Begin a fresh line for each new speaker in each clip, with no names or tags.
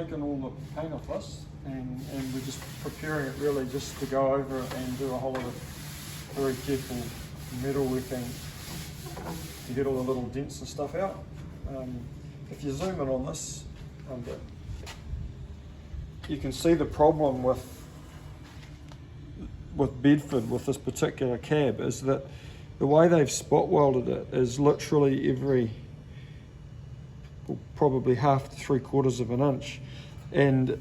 taken all the paint off this, and we're just preparing it really just to go over it and do a whole lot of very careful metal working to get all the little dents and stuff out. If you zoom in on this, you can see the problem with Bedford with this particular cab is that the way they've spot welded it is literally every probably half to 3/4 of an inch, and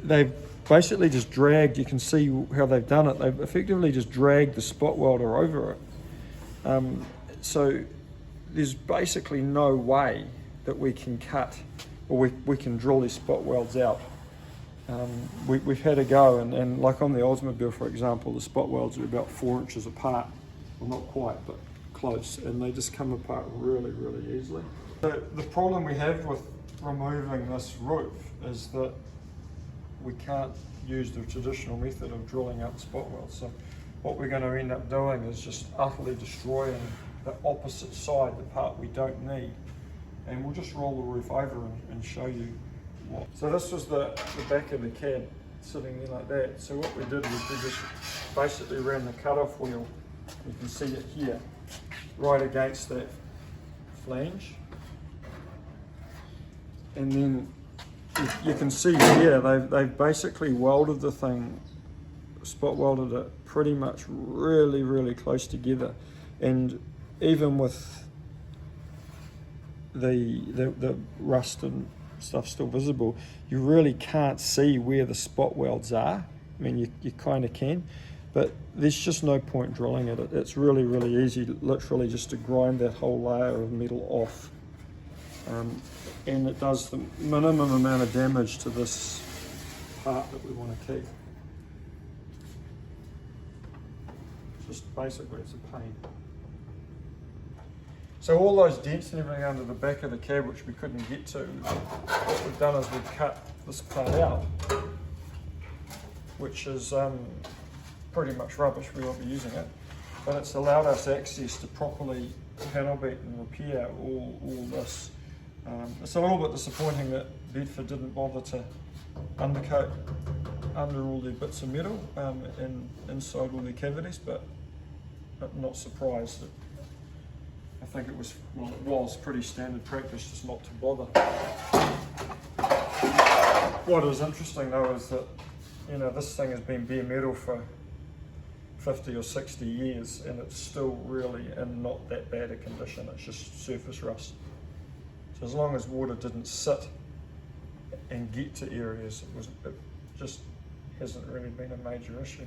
they've basically just dragged, you can see how they've done it, they've effectively just dragged the spot welder over it. So there's basically no way that we can cut or we can drill these spot welds out. We've had a go, and like on the Oldsmobile, for example, the spot welds are about 4 inches apart. Well, not quite, but close, and they just come apart really, really easily. The problem we have with removing this roof is that we can't use the traditional method of drilling out the spot welds. So what we're going to end up doing is just utterly destroying the opposite side, the part we don't need, and we'll just roll the roof over and show you what. So this was the back of the cab sitting there like that. So what we did was we just basically ran the cut-off wheel, you can see it here, right against that flange. And then you can see here, they've basically welded the thing, spot welded it pretty much really, really close together. And even with the rust and stuff still visible, you really can't see where the spot welds are. I mean, you kind of can, but there's just no point drilling it. It's really, really easy, literally just to grind that whole layer of metal off. And it does the minimum amount of damage to this part that we want to keep. Just basically, it's a pain. So all those dents and everything under the back of the cab, which we couldn't get to, what we've done is we've cut this part out, which is pretty much rubbish. We won't be using it, but it's allowed us access to properly panel beat and repair all this. It's a little bit disappointing that Bedford didn't bother to undercoat under all their bits of metal and inside all their cavities, but I'm not surprised. I think it was pretty standard practice just not to bother. What is interesting though is that, you know, this thing has been bare metal for 50 or 60 years and it's still really in not that bad a condition. It's just surface rust. So as long as water didn't sit and get to areas, it just hasn't really been a major issue.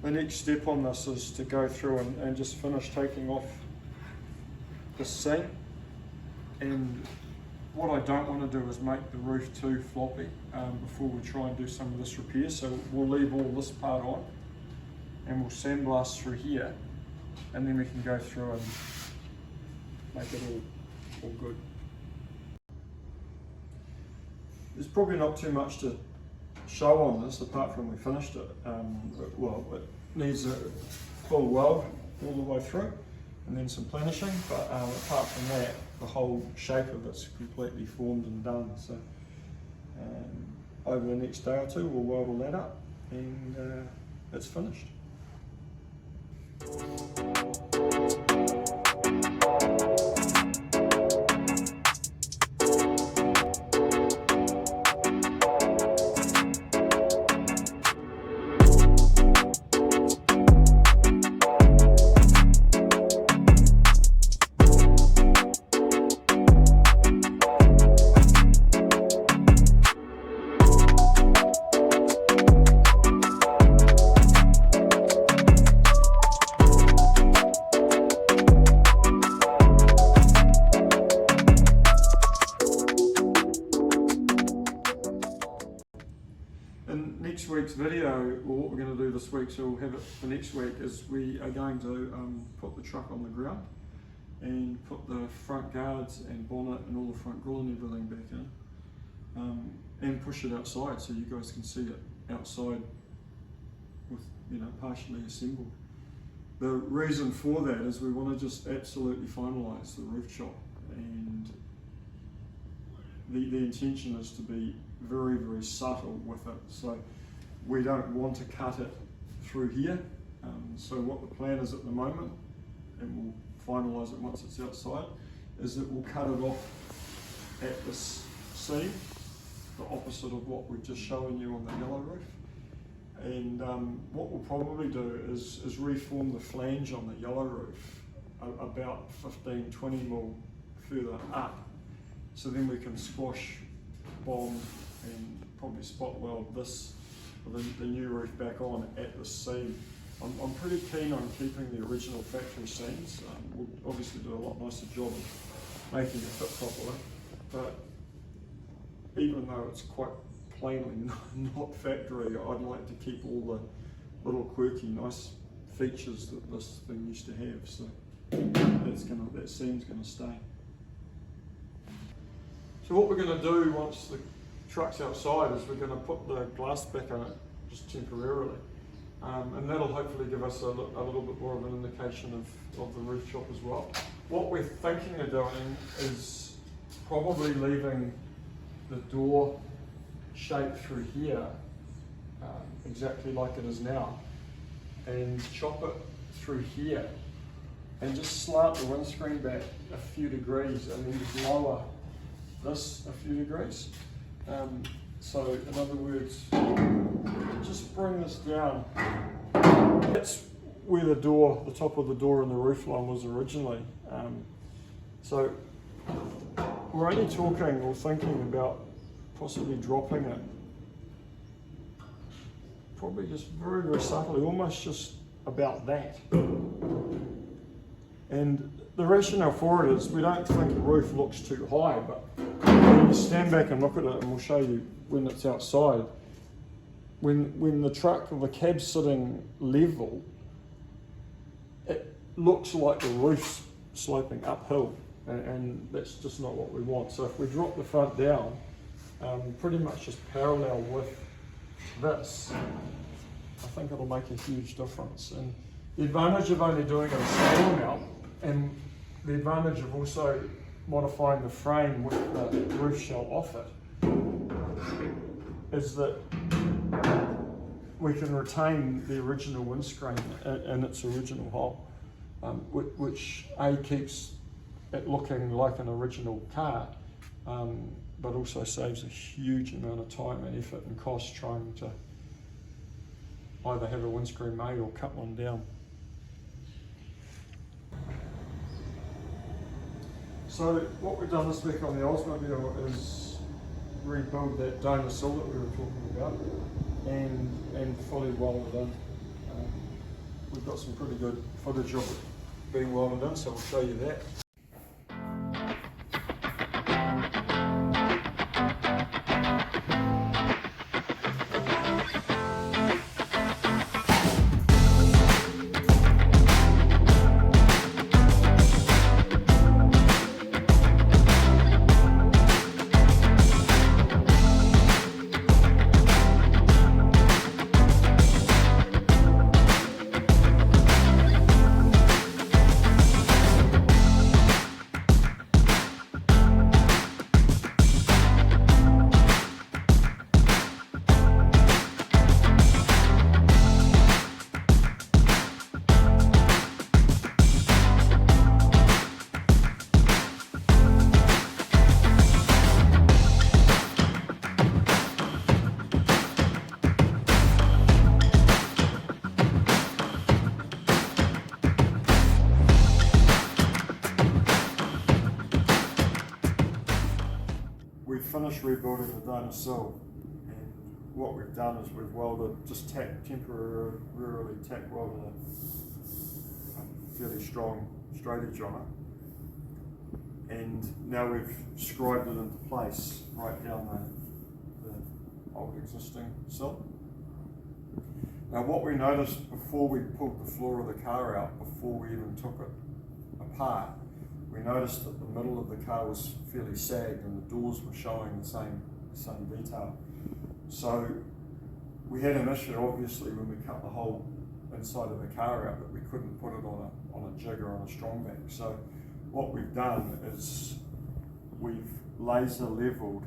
The next step on this is to go through and just finish taking off the seam. And what I don't want to do is make the roof too floppy before we try and do some of this repair. So we'll leave all this part on and we'll sandblast through here, and then we can go through and make it all good. There's probably not too much to show on this apart from we finished it. Well, it needs a full weld all the way through and then some plenishing, but apart from that, the whole shape of it's completely formed and done. So over the next day or two we'll weld all that up and it's finished. Next week's video, or what we're going to do this week, so we'll have it for next week, is we are going to put the truck on the ground and put the front guards and bonnet and all the front grille and everything back in, and push it outside so you guys can see it outside with, you know, partially assembled. The reason for that is we want to just absolutely finalise the roof job, and the intention is to be very, very subtle with it. So we don't want to cut it through here. So what the plan is at the moment, and we'll finalise it once it's outside, is that we'll cut it off at this seam, the opposite of what we've just shown you on the yellow roof. And what we'll probably do is reform the flange on the yellow roof about 15-20 mil further up. So then we can squash, bond, and probably spot weld this, the new roof back on at the seam. I'm pretty keen on keeping the original factory seams. We'll obviously do a lot nicer job of making it fit properly, but even though it's quite plainly not factory, I'd like to keep all the little quirky nice features that this thing used to have. So that seam's gonna stay. So what we're gonna do once the truck's outside is we're gonna put the glass back on it just temporarily. And that'll hopefully give us a little bit more of an indication of the roof shop as well. What we're thinking of doing is probably leaving the door shape through here exactly like it is now, and chop it through here and just slant the windscreen back a few degrees and then just lower this a few degrees. So in other words, just bring this down. That's where the top of the door and the roof line was originally. So we're only talking or thinking about possibly dropping it, probably just very, very subtly, almost just about that. And the rationale for it is we don't think the roof looks too high, but when you stand back and look at it, and we'll show you when it's outside, when the truck or the cab's sitting level, it looks like the roof's sloping uphill, and that's just not what we want. So if we drop the front down, pretty much just parallel with this, I think it'll make a huge difference. And the advantage of only doing it a small amount, and the advantage of also modifying the frame with the roof shell off it, is that we can retain the original windscreen in its original hole, which keeps it looking like an original car, but also saves a huge amount of time and effort and cost trying to either have a windscreen made or cut one down. So what we've done this week on the Oldsmobile is rebuild that donor sill that we were talking about and fully welded in. We've got some pretty good footage of it being welded in, so we'll show you that. We've finished rebuilding the donor sill, and what we've done is we've welded, just temporarily tack welded a fairly strong straight edge on it, and now we've scribed it into place right down the old existing sill. Now what we noticed before we pulled the floor of the car out, before we even took it apart, we noticed that the middle of the car was fairly sagged and the doors were showing the same detail. So we had an issue obviously when we cut the whole inside of the car out that we couldn't put it on a jig or on a strong back. So what we've done is we've laser leveled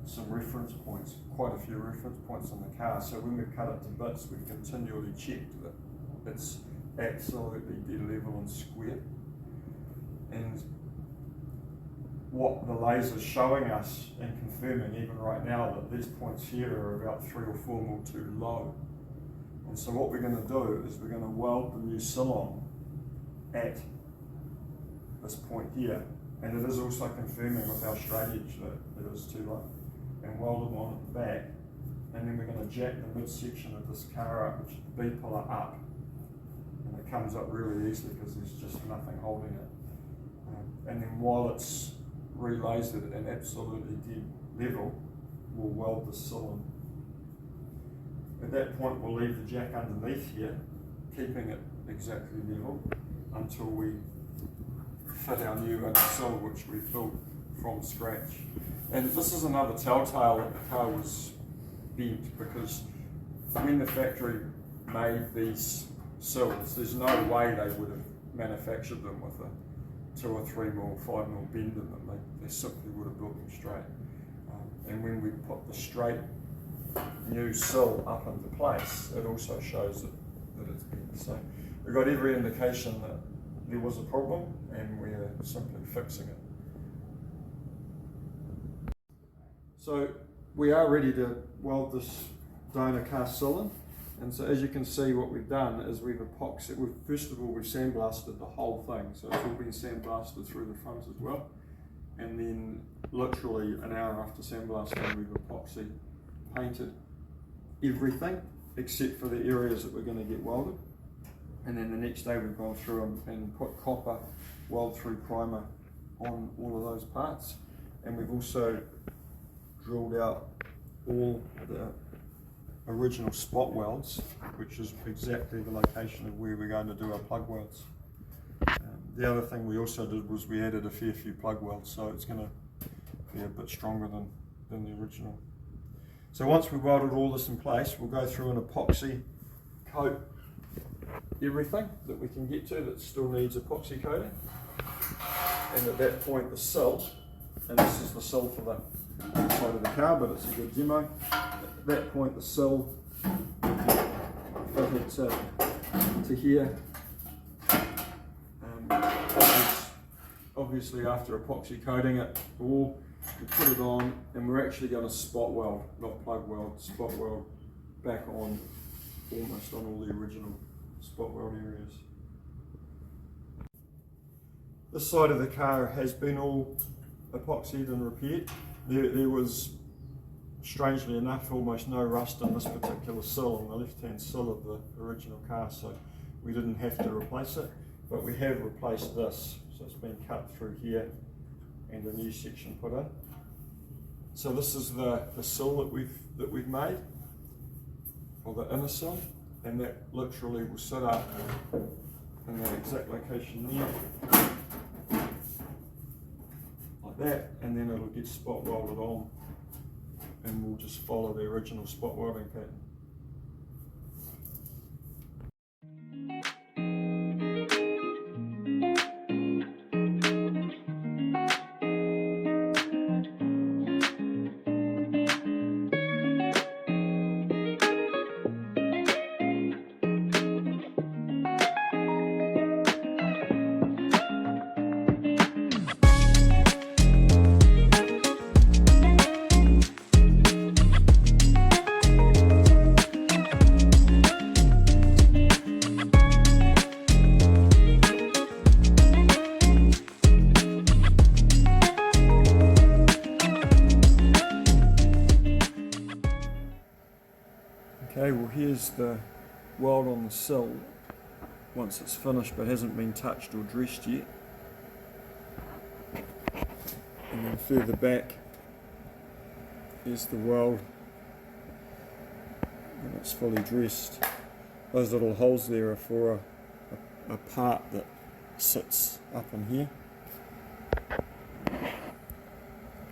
some reference points, quite a few reference points on the car. So when we cut it to bits, we've continually checked that it's absolutely dead level and square. And what the laser's showing us and confirming even right now, that these points here are about 3 or 4 mil too low. And so what we're going to do is we're going to weld the new sill on at this point here. And it is also confirming with our straight edge that it is too low. And weld them on at the back. And then we're going to jack the midsection of this car up, which is the B pillar up. And it comes up really easily because there's just nothing holding it. And then while it's re-lasered and absolutely dead level, we'll weld the sill in. At that point, we'll leave the jack underneath here, keeping it exactly level until we fit our new inner sill, which we built from scratch. And this is another telltale that the car was bent, because when the factory made these sills, there's no way they would have manufactured them with a 2 or 3 mil, 5 mil bend in them. They simply would have built them straight. And when we put the straight new sill up into place, it also shows that it's bent. So we've got every indication that there was a problem, and we're simply fixing it. So we are ready to weld this donor cast sill in. And so as you can see, what we've done is we've first of all, we've sandblasted the whole thing. So it's all been sandblasted through the front as well. And then literally an hour after sandblasting, we've epoxy painted everything except for the areas that we're going to get welded. And then the next day we've gone through and put copper weld through primer on all of those parts. And we've also drilled out all the original spot welds, which is exactly the location of where we're going to do our plug welds. The other thing we also did was we added a fair few plug welds, so it's going to be a bit stronger than the original. So once we've welded all this in place, we'll go through an epoxy coat everything that we can get to that still needs epoxy coating. And at that point the sill, and this is the sill for the side of the car, but it's a good demo. At that point the sill fitted to here. Obviously after epoxy coating it all, we put it on, and we're actually going to spot weld, not plug weld, spot weld back on almost on all the original spot weld areas. This side of the car has been all epoxied and repaired. There was, strangely enough, almost no rust on this particular sill, on the left hand sill of the original car, so we didn't have to replace it, but we have replaced this. So it's been cut through here and a new section put in. So this is the sill that we've made, or the inner sill, and that literally will sit up in that exact location there, like that, and then it'll get spot welded on, and we'll just follow the original spot welding pattern. Okay, well here's the weld on the sill once it's finished but hasn't been touched or dressed yet. And then further back is the weld when it's fully dressed. Those little holes there are for a part that sits up in here.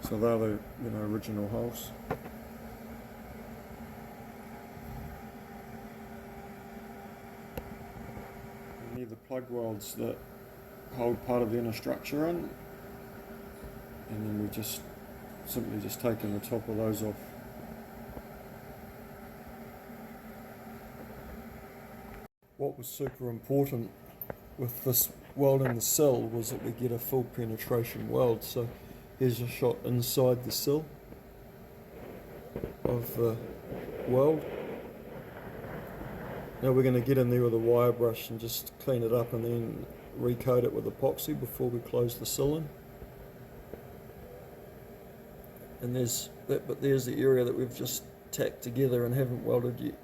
So they're the original holes. The plug welds that hold part of the inner structure in, and then we just simply just taking the top of those off. What was super important with this welding the sill was that we get a full penetration weld. So here's a shot inside the sill of the weld. Now we're going to get in there with a wire brush and just clean it up and then recoat it with epoxy before we close the sill in. And there's that, but there's the area that we've just tacked together and haven't welded yet.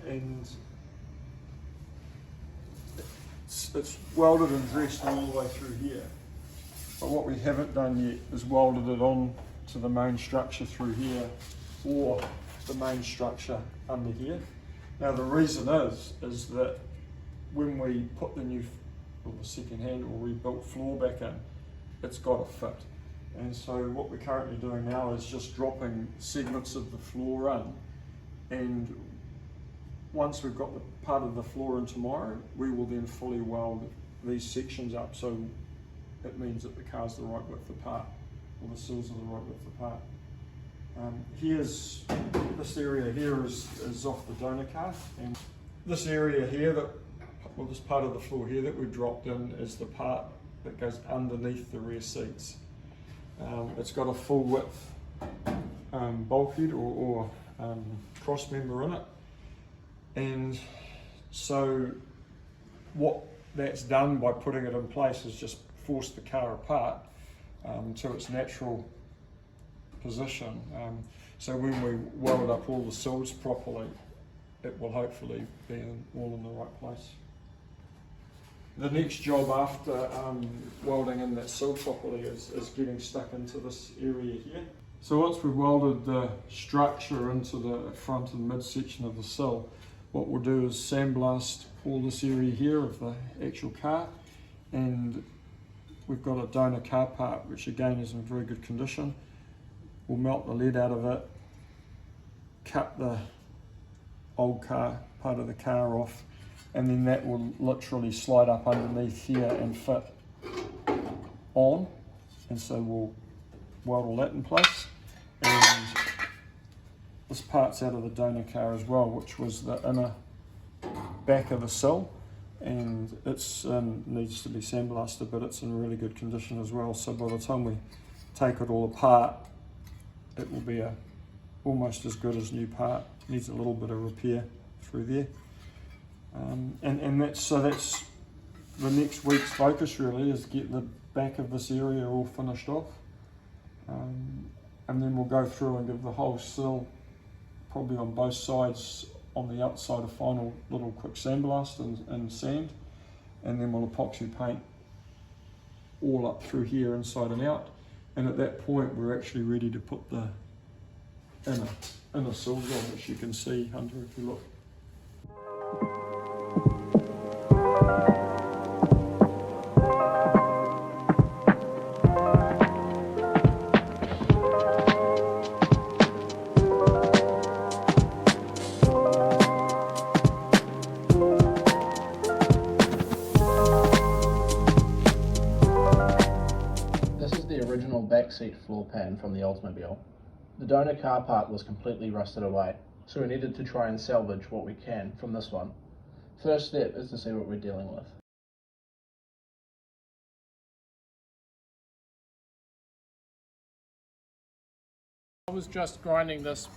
And it's welded and dressed all the way through here. But what we haven't done yet is welded it on to the main structure through here or the main structure under here. Now the reason is that when we put the new, or the second hand or rebuilt floor back in, it's got to fit. And so what we're currently doing now is just dropping segments of the floor in, and once we've got the part of the floor in tomorrow, we will then fully weld these sections up, so it means that the car's the right width apart, or the sills are the right width apart. Here's this area here is off the donor car, and this area here this part of the floor here that we dropped in is the part that goes underneath the rear seats. It's got a full width bulkhead or cross member in it. And so what that's done by putting it in place is just force the car apart to its natural position. So when we weld up all the sills properly, it will hopefully be all in the right place. The next job after welding in that sill properly is getting stuck into this area here. So once we've welded the structure into the front and mid section of the sill, what we'll do is sandblast all this area here of the actual car, and we've got a donor car part which again is in very good condition. We'll melt the lead out of it, cut the old car part of the car off, and then that will literally slide up underneath here and fit on, and so we'll weld all that in place. And this part's out of the donor car as well, which was the inner back of the sill, and it's needs to be sandblasted, but it's in really good condition as well. So by the time we take it all apart, it will be almost as good as new part. Needs a little bit of repair through there, and that's the next week's focus really, is get the back of this area all finished off, and then we'll go through and give the whole sill, probably on both sides, on the outside, a final little quick sandblast and sand, and then we'll epoxy paint all up through here, inside and out. And at that point, we're actually ready to put the inner sills on, which you can see under if you look.
Backseat floor pan from the Oldsmobile. The donor car part was completely rusted away, so we needed to try and salvage what we can from this one. First step is to see what we're dealing with. I was just grinding this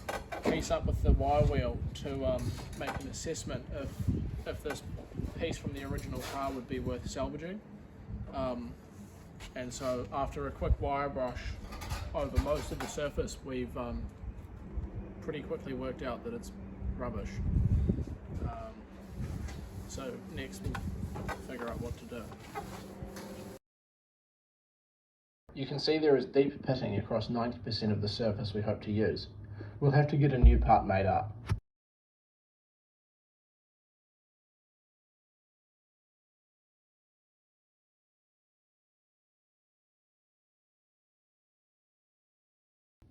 piece up with the wire wheel to make an assessment if this piece from the original car would be worth salvaging. And so after a quick wire brush over most of the surface, we've pretty quickly worked out that it's rubbish. So next we'll figure out what to do. You can see there is deep pitting across 90% of the surface we hope to use. We'll have to get a new part made up.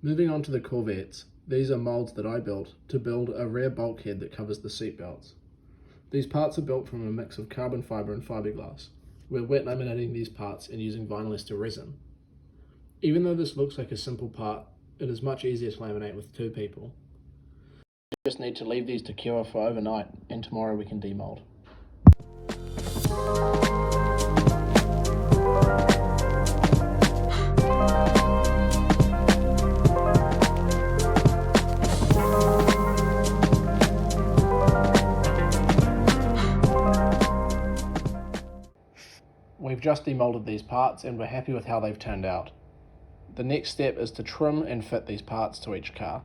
Moving on to the Corvettes, these are moulds that I built to build a rear bulkhead that covers the seat belts. These parts are built from a mix of carbon fibre and fiberglass. We're wet laminating these parts and using vinyl ester resin. Even though this looks like a simple part, it is much easier to laminate with 2 people. We just need to leave these to cure for overnight, and tomorrow we can demold. We've just demolded these parts and we're happy with how they've turned out. The next step is to trim and fit these parts to each car.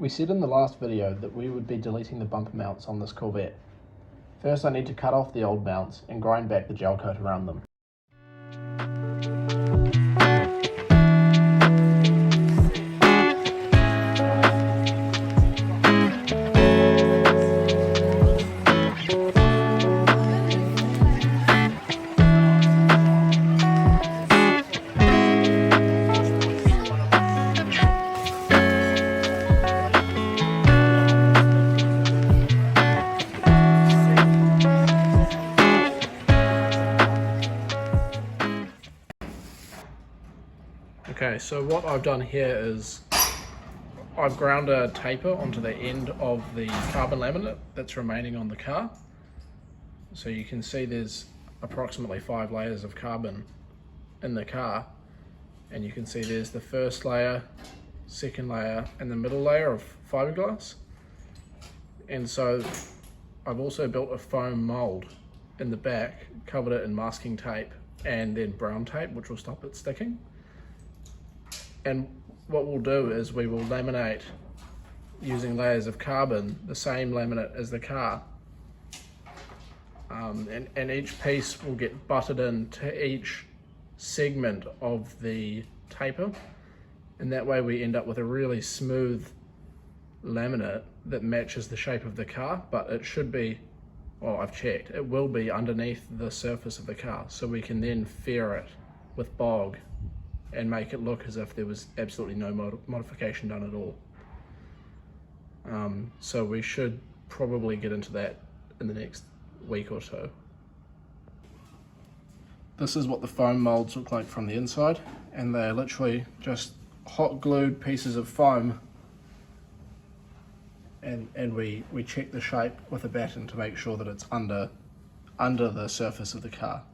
We said in the last video that we would be deleting the bumper mounts on this Corvette. First I need to cut off the old mounts and grind back the gel coat around them. Okay, so what I've done here is I've ground a taper onto the end of the carbon laminate that's remaining on the car. So you can see there's approximately 5 layers of carbon in the car, and you can see there's the first layer, second layer, and the middle layer of fiberglass. And so I've also built a foam mold in the back, covered it in masking tape and then brown tape, which will stop it sticking. And what we'll do is we will laminate using layers of carbon, the same laminate as the car. And each piece will get butted into each segment of the taper. And that way we end up with a really smooth laminate that matches the shape of the car, but it should be, well, I've checked, it will be underneath the surface of the car. So we can then fair it with bog and make it look as if there was absolutely no modification done at all. So we should probably get into that in the next week or so. This is what the foam molds look like from the inside, and they're literally just hot glued pieces of foam, and we check the shape with a batten to make sure that it's under the surface of the car.